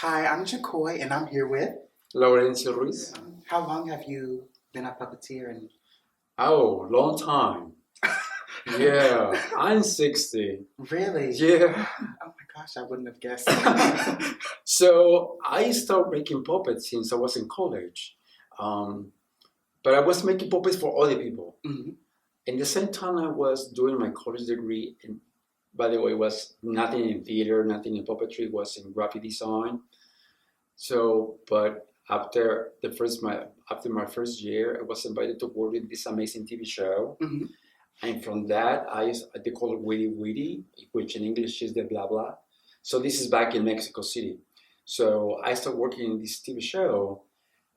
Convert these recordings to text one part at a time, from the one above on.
Hi, I'm Jacoy, and I'm here with. Laurencio Ruiz. How long have you been a puppeteer? And Oh, long time. Yeah, I'm 60. really? Yeah. Oh my gosh, I wouldn't have guessed. So I started making puppets since I was in college. Um, but I was making puppets for other people. Mhm. In the same time, I was doing my college degree. And by the way, it was nothing in theater, nothing in puppetry, it was in graphic design. So, but after my first year, I was invited to work in this amazing TV show. Mhm. And from that, they call it Witty Witty, which in English is the blah blah. So this is back in Mexico City. So I started working in this TV show,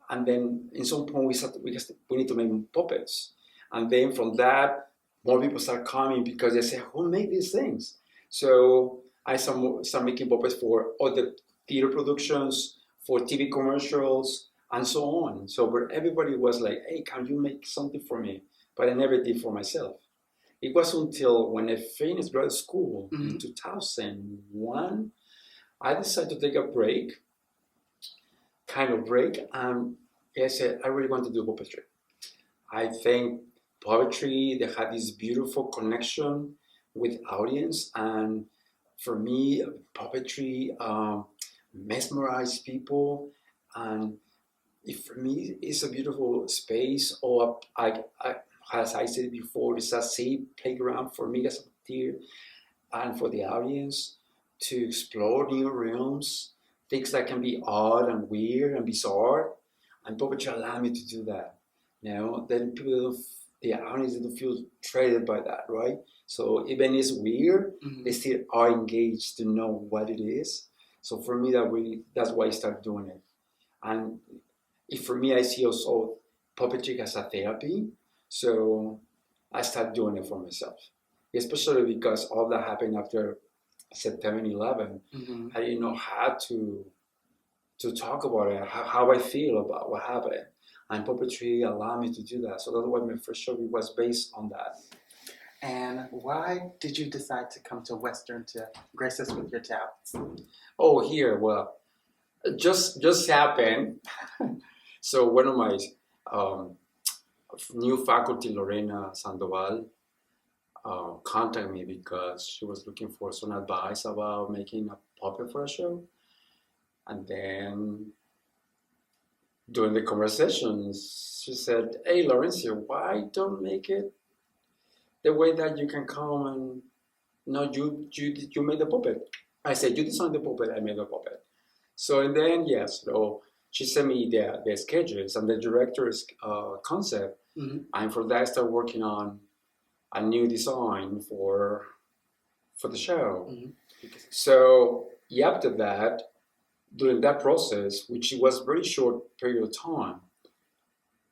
and then in some point we need to make puppets, and then from that, more people start coming because they say, "Who made these things?" So I start making puppets for other theater productions, for TV commercials, and so on. So where everybody was like, "Hey, can you make something for me?" But I never did for myself. It was until when I finished grad school in Mhm. 2001, I decided to take a break, kind of break, and I said, I really want to do puppetry. I think poetry, they had this beautiful connection with audience, and for me, puppetry mesmerized people, and for me, it's a beautiful space, or as I said before, it's a safe playground for me as a puppeteer and for the audience to explore new realms, things that can be odd and weird and bizarre, and puppetry allow me to do that. Then the audience don't feel threatened by that, right? So even it's weird, they Mhm. still are engaged to know what it is. So for me, that's why I started doing it. And if for me, I see also puppetry as a therapy. So I started doing it for myself, especially because all that happened after September 11. Mhm. I didn't know how to talk about it, how I feel about what happened. And puppetry allowed me to do that. So that's why my first show was based on that. And why did you decide to come to Western to grace us with your talents? Oh, here, well, just happened. So one of my um, new faculty, Lorena Sandoval, contacted me because she was looking for some advice about making a puppet for a show. And then during the conversations, she said, "Hey, Laurencio, why don't make it the way that you can come and no, you made the puppet." I said, "You designed the puppet, I made the puppet." So and then yes, so she sent me the sketches and the director's concept, Mhm. and for that I started working on a new design for the show. Mhm. So yeah, after that, during that process, which was very short period of time,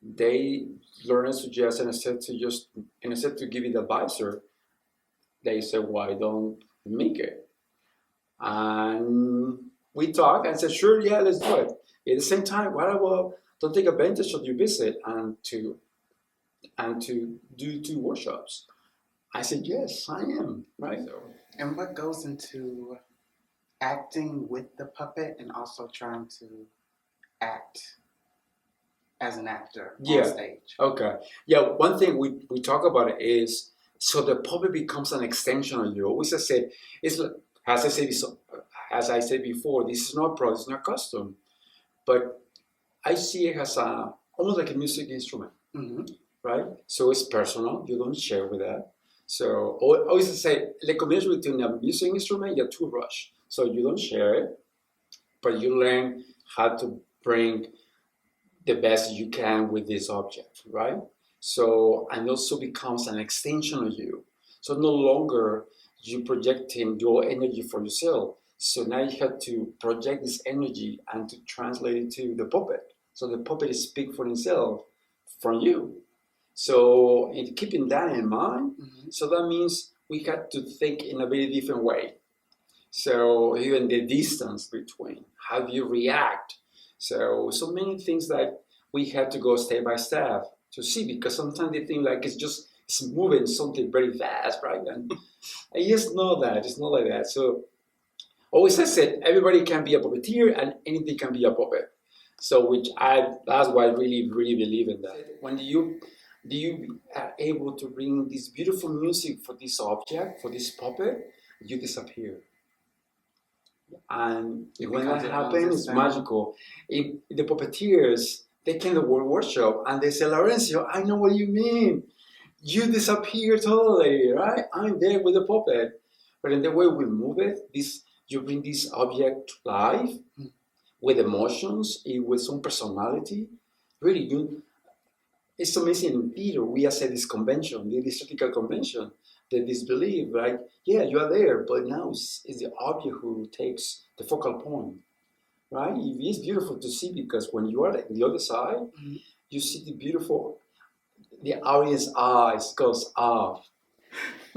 they learned suggest and instead to give it advisor, they said, "Why don't make it?" And we talked and said, "Sure, yeah, let's do it." At the same time, why about don't take advantage of your visit and to do two workshops? I said, "Yes, I am." Right. So And what goes into acting with the puppet and also trying to act as an actor on yeah, stage? okay. Yeah, one thing we talk about it is so the puppet becomes an extension of you. Always I said, it's like, as I said before, this is not pro, it's not custom, but I see it as a almost like a music instrument, Mhm. right? So it's personal. You don't share with that. So always I say the combination between a music instrument and a toothbrush. So you don't share it, but you learn how to bring the best you can with this object, right? So, and also becomes an extension of you. So no longer you projecting your energy for yourself. So now you have to project this energy and to translate it to the puppet. So the puppet speaks for himself from you. So in keeping that in mind, Mhm. so that means we have to think in a very different way. So even the distance between, how do you react? So many things that we have to go step by step to see because sometimes they think like it's moving something very fast, right? And I just know that it's not like that. So always I said, everybody can be a puppeteer and anything can be a puppet. So that's why I really, really believe in that. When you are able to bring this beautiful music for this object, for this puppet, you disappear. And when that happens, it's magical. If the puppeteers, they came to World Workshop and they say, Laurencio, I know what you mean. You disappear totally, right? I'm there with the puppet. But in the way we move it, you bring this object to life with emotions, with some personality. Really, it's amazing in theater. We have said this convention, the theatrical convention, the disbelief, right? Yeah, you are there, but now it's the object who takes the focal point, right? It's beautiful to see because when you are on the other side, you see the audience eyes goes off.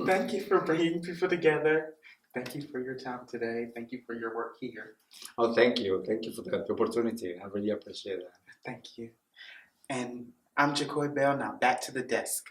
Thank you for bringing people together. Thank you for your time today. Thank you for your work here. Oh, thank you. Thank you for the opportunity. I really appreciate that. Thank you. And I'm Jacoy Bell. Now back to the desk.